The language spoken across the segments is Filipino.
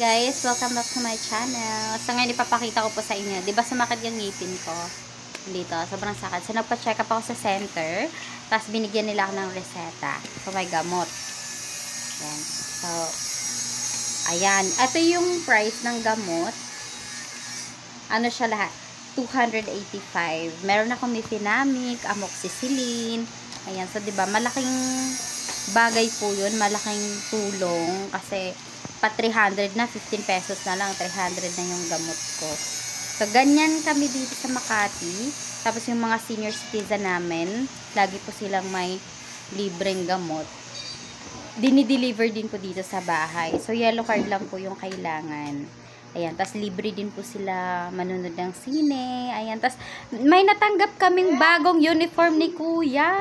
guys, welcome back to my channel. So ngayon ipapakita ko po sa inyo, 'di ba sumakit yung ngipin ko dito, sobrang sakit. So nagpa-check up ako sa center, tapos binigyan nila ako ng reseta. So may gamot. Yan. So ayan, ito yung price ng gamot. Ano siya lahat? 285. Meron akong Mefenamic, Amoxicillin. Ayan, so 'di ba, malaking bagay po 'yun, malaking tulong kasi pa 300 na, 15 pesos na lang, 300 na yung gamot ko. So, ganyan kami dito sa Makati. Tapos yung mga senior citizen namin, lagi po silang may libreng gamot. Dinideliver din po dito sa bahay. So, yellow card lang po yung kailangan. Ayan, tapos libre din po sila manunod ng sine. Ayan, tapos may natanggap kaming bagong uniform ni Kuya.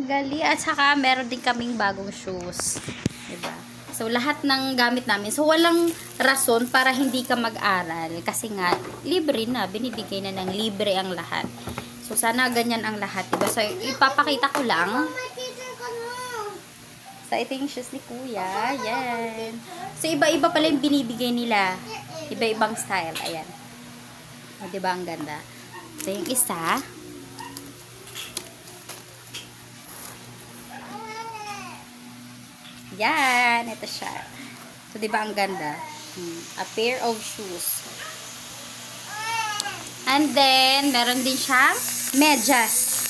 Gali. At saka, meron din kaming bagong shoes. Diba? So, lahat ng gamit namin. So, walang rason para hindi ka mag-aral. Kasi nga, libre na. Binibigay na ng libre ang lahat. So, sana ganyan ang lahat. Diba? So, ipapakita ko lang. So, ito yung shoes ni Kuya. Yan. So, iba-iba pala yung binibigay nila. Iba-ibang style. Ayan. O, diba ang ganda? Ito yung isa. Yan, ito siya. So, diba ang ganda? A pair of shoes. And then, meron din siyang medyas.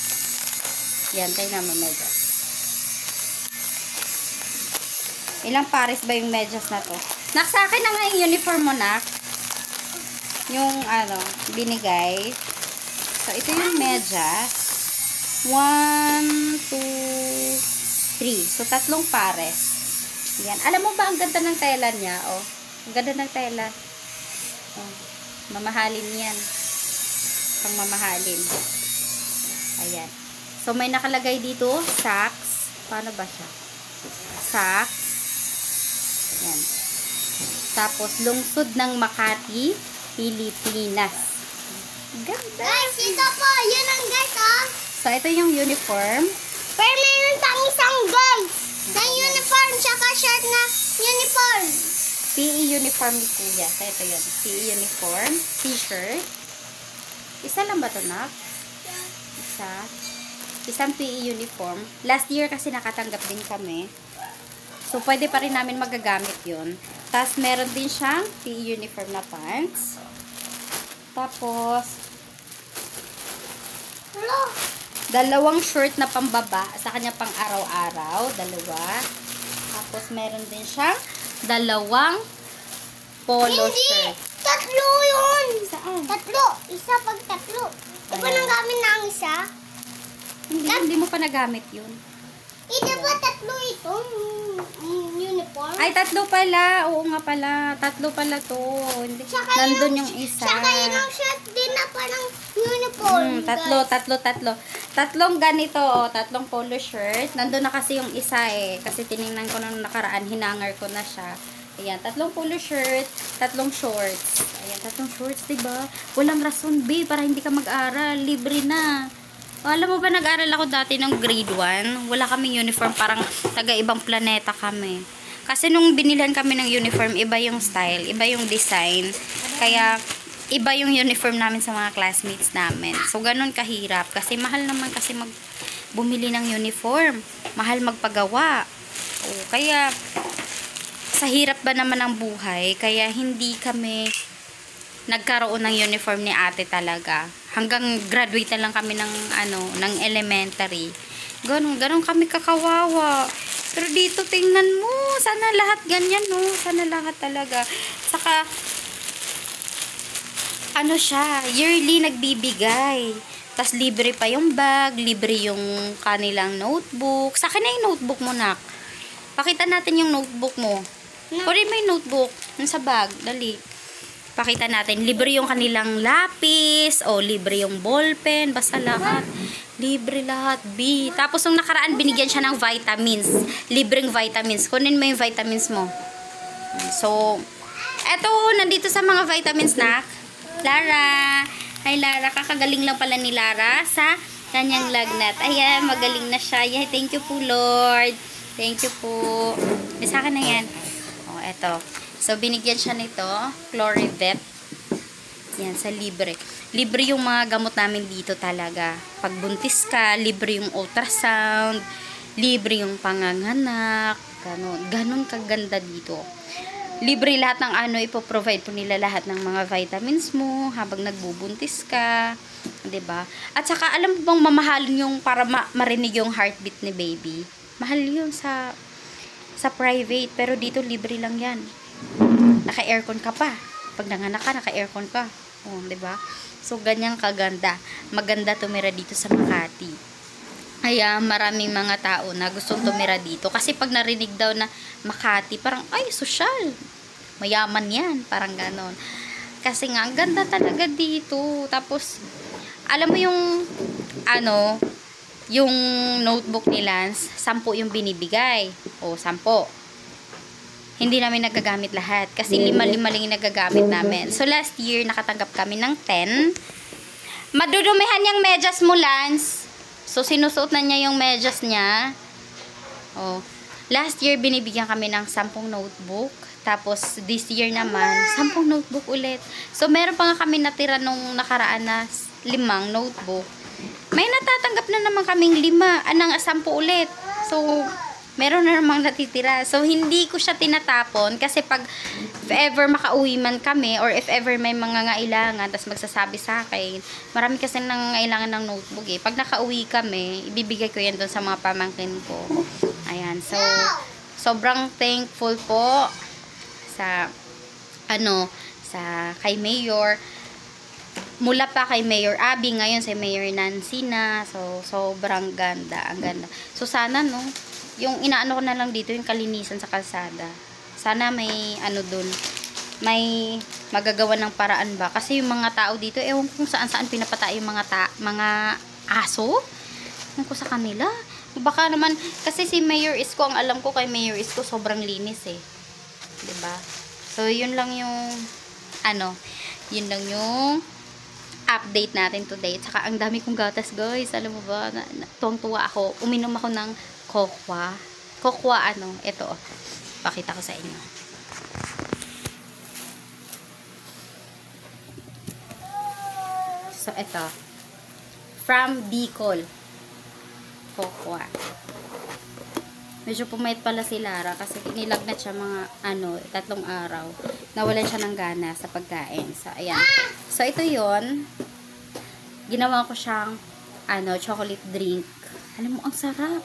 Yan, tayo naman medyas. Ilang pares ba yung medyas na to? Nak, sa akin na nga yung uniform mo, Nak. Yung, binigay. So, ito yung medyas. 1, 2, 3. So, 3 pares. Yan. Alam mo ba, ang ganda ng tela niya? Oh, ang ganda ng tela. Oh, mamahalin yan. Pang mamahalin. Ayan. So, may nakalagay dito, socks. Paano ba siya? Socks. Yan. Tapos, lungsod ng Makati, Pilipinas. Ganda. Guys, ito po. Yun ang guys, oh. So, ito yung uniform. Pero meron pang isang guys. Na uniform, tsaka shirt na uniform. PE uniform ni Kuya. So, ito yun. PE uniform. T-shirt. Isa lang ba ito, Nak? Isa. Isang PE uniform. Last year kasi nakatanggap din kami. So, pwede pa rin namin magagamit yun. Tapos, meron din siyang PE uniform na pants. Tapos, dalawang short na pambaba sa kanya pang araw-araw. Dalawa. Tapos, meron din siyang dalawang polo shirt. Tatlo yun. Saan? Tatlo. Isa pag tatlo. Di ba nang gamit na ang isa? Hindi mo pa nagamit yun. Di ba tatlo itong uniform? Ay, tatlo pala. Oo nga pala. Tatlo pala to. Nandun yung isa. Tsaka yun ang shirt din na parang uniform. Tatlo. Tatlong ganito, oh, tatlong polo shirt. Nandun na kasi yung isa eh. Kasi tiningnan ko nung nakaraan, hinangar ko na siya. Ayan, tatlong polo shirt, tatlong shorts. Ayan, tatlong shorts, diba? Walang rason, B, para hindi ka mag-aral. Libre na. O, alam mo ba, nag-aral ako dati ng grade 1. Wala kaming uniform, parang taga-ibang planeta kami. Kasi nung binilhan kami ng uniform, iba yung style, iba yung design. Kaya, iba yung uniform namin sa mga classmates namin. So, ganun kahirap. Kasi mahal naman kasi bumili ng uniform. Mahal magpagawa. O, kaya, sa hirap ba naman ng buhay, kaya hindi kami nagkaroon ng uniform ni ate talaga. Hanggang graduate na lang kami ng elementary. Ganun kami kakawawa. Pero dito, tingnan mo. Sana lahat ganyan, no? Sana lahat talaga. Saka, siya, yearly nagbibigay. Tapos libre pa yung bag, libre yung kanilang notebook. Sa akin na yung notebook mo, Nak. Pakita natin yung notebook mo. Kunin mo yung notebook. Sa bag, dali. Pakita natin. Libre yung kanilang lapis, o libre yung ballpen, basta lahat. Libre lahat, B. Tapos nung nakaraan, binigyan siya ng vitamins. Libreng vitamins. Kunin mo yung vitamins mo. So, eto, nandito sa mga vitamins, Nak. Lara. Hi, Lara. Kakagaling lang pala ni Lara sa kanyang lagnat. Ayan, magaling na siya. Yeah, thank you po, Lord. Thank you po. May sa akin na yan. O, eto. So, binigyan siya nito, Chlorivet. Yan, sa libre. Libre yung mga gamot namin dito talaga. Pag buntis ka, libre yung ultrasound, libre yung panganganak, ganun kaganda dito. Libre lahat ng ano, ipoprovide po nila lahat ng mga vitamins mo habang nagbubuntis ka. 'Di ba? At saka, alam mo bang mamahalin yung para marinig yung heartbeat ni baby? Mahal yun sa private, pero dito libre lang yan. Naka-aircon ka pa. Pag nanganak ka, naka-aircon ka. Oh, 'di ba? So, ganyang kaganda. Maganda tumira dito sa Makati. Kaya, maraming mga tao na gustong tumira dito. Kasi pag narinig daw na Makati, parang, ay, sosyal. Mayaman yan. Parang ganon. Kasi nga, ang ganda talaga dito. Tapos, alam mo yung, yung notebook ni Lance, 10 yung binibigay. O, 10. Hindi namin nagagamit lahat. Kasi 5 lang yung nagagamit namin. So, last year, nakatanggap kami ng 10. Madudumihan yung medyas mo, Lance. So, sinusuot na niya yung medyas niya. Oh. Last year, binibigyan kami ng 10 notebook. Tapos, this year naman, 10 notebook ulit. So, meron pa nga kami natira nung nakaraan na 5 notebook. May natatanggap na naman kaming 10 ulit. So, meron na namang natitira. So, hindi ko siya tinatapon kasi pag if ever makauwi man kami or if ever may mga ngailangan, tapos magsasabi sa akin, marami kasi nangailangan ng notebook eh. Pag nakauwi kami, ibibigay ko yan doon sa mga pamangkin ko. Ayan. So, sobrang thankful po sa kay Mayor. Mula pa kay Mayor Abby, ngayon si Mayor Nancy na. So, sobrang ganda. Ang ganda. So, sana, yung inaano ko na lang dito, yung kalinisan sa kalsada. Sana may dun, may magagawa ng paraan ba. Kasi yung mga tao dito, ewan kung saan-saan pinapatay yung mga aso. Ewan ko sa kanila. Baka naman, kasi si Mayor Isko, ang alam ko kay Mayor Isko, sobrang linis eh. 'Di ba? So, yun lang yung, yun lang yung update natin today. Tsaka, ang dami kong gatas, guys. Alam mo ba, tuwang-tuwa ako. Uminom ako ng kokwa. Kokwa, ito. Pakita ko sa inyo. So, ito. From Bicol. Kokwa. Medyo pumayat pala si Lara kasi nilagnat siya mga 3 araw. Nawalan siya ng gana sa pagkain. So, ayan. So, ito yon. Ginawa ko siyang chocolate drink. Alam mo, ang sarap.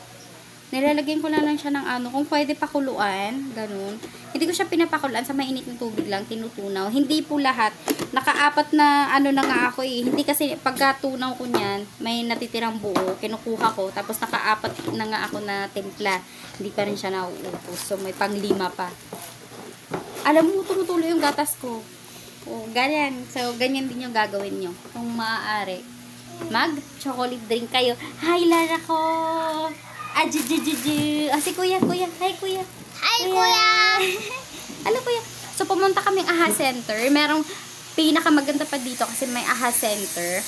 Nilalagyan ko lang siya ng kung pwede pakuluan, ganun. Hindi ko siya pinapakuluan sa mainit ng tubig lang, tinutunaw. Hindi po lahat. Naka-4 na na nga ako eh. Hindi kasi pagkatunaw ko niyan, may natitirang buo, kinukuha ko, tapos naka-4 na nga ako na timpla. Hindi pa rin siya nauupos. So, may pang-5 pa. Alam mo, tumutulo yung gatas ko. Oh, ganyan. So, ganyan din yung gagawin nyo. Kung maaari, mag-chocolate drink kayo. Hi, Lara ko! Si kuya. Hi, kuya. Hi, kuya. Ano, kuya? So, pumunta kaming AHA Center. Merong pinakamaganda pa dito kasi may AHA Center.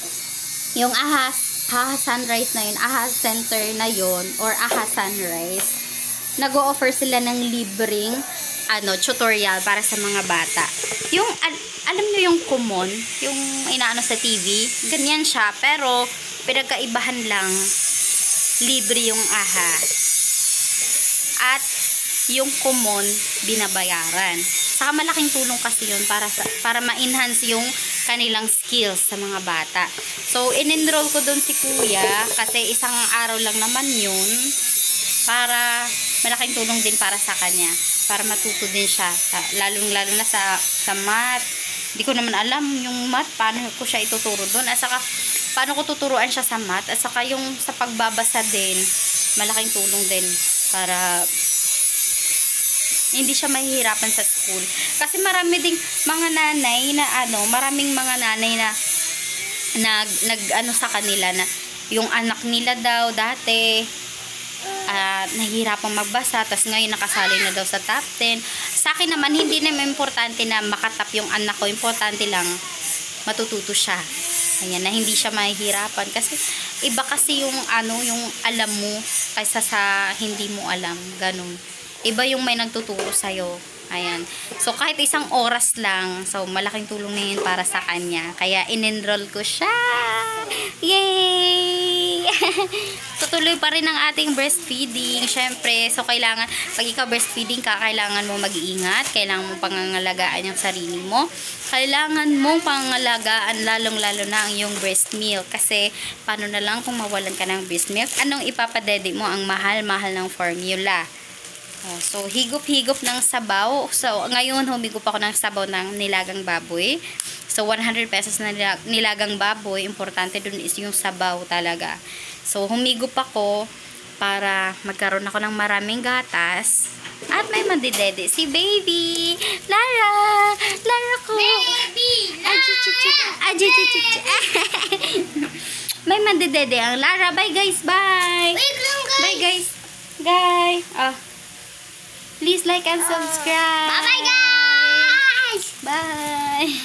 Yung AHA Sunrise na yun, AHA Center na yun, or AHA Sunrise, nag-o-offer sila ng libreng tutorial para sa mga bata. Yung, alam nyo yung common, yung inaano sa TV, ganyan siya, pero pinagkaibahan lang, libre yung AHA. At yung common, binabayaran. Saka malaking tulong kasi yun para ma-enhance yung kanilang skills sa mga bata. So, in-enroll ko dun si kuya kasi isang araw lang naman yun para malaking tulong din para sa kanya. Para matuto din siya. Lalong-lalo na sa math. Hindi ko naman alam yung math, paano ko siya ituturo dun. At saka, paano ko tuturuan siya sa math. At saka yung sa pagbabasa din, malaking tulong din para hindi siya mahihirapan sa school. Kasi marami ding mga nanay na maraming mga nanay na sa kanila na yung anak nila daw dati nahihirapang magbasa, tapos ngayon nakasali na daw sa top 10. Sa akin naman, hindi naman importante na makatap yung anak ko. Importante lang matututo siya. Ayan, na hindi siya mahihirapan. Kasi iba kasi yung yung alam mo kaysa sa hindi mo alam. Ganun. Iba yung may nagtuturo sa'yo. Ayan. So, kahit isang oras lang. So, malaking tulong na yun para sa kanya. Kaya, in-enroll ko siya. Yay! Tutuloy pa rin ang ating breastfeeding. Syempre, so, kailangan, pag ikaw breastfeeding ka, kailangan mo mag-iingat. Kailangan mo pangangalagaan yung sarili mo. Kailangan mong pangangalagaan, lalong-lalo na ang yung breast milk. Kasi, paano na lang kung mawalan ka ng breast milk? Anong ipapadede mo? Ang mahal-mahal ng formula. So, higop-higop ng sabaw. So, ngayon, humigop ako ng sabaw ng nilagang baboy. So, 100 pesos na nilagang baboy. Importante dun is yung sabaw talaga. So, humigop ako para magkaroon ako ng maraming gatas. At may mandidede si baby. Lara! Lara ko! Baby! May mandidede ang Lara. Bye, guys. Bye! Wait lang, guys! Bye, guys! Guys! Please like and subscribe. Bye-bye, guys! Bye.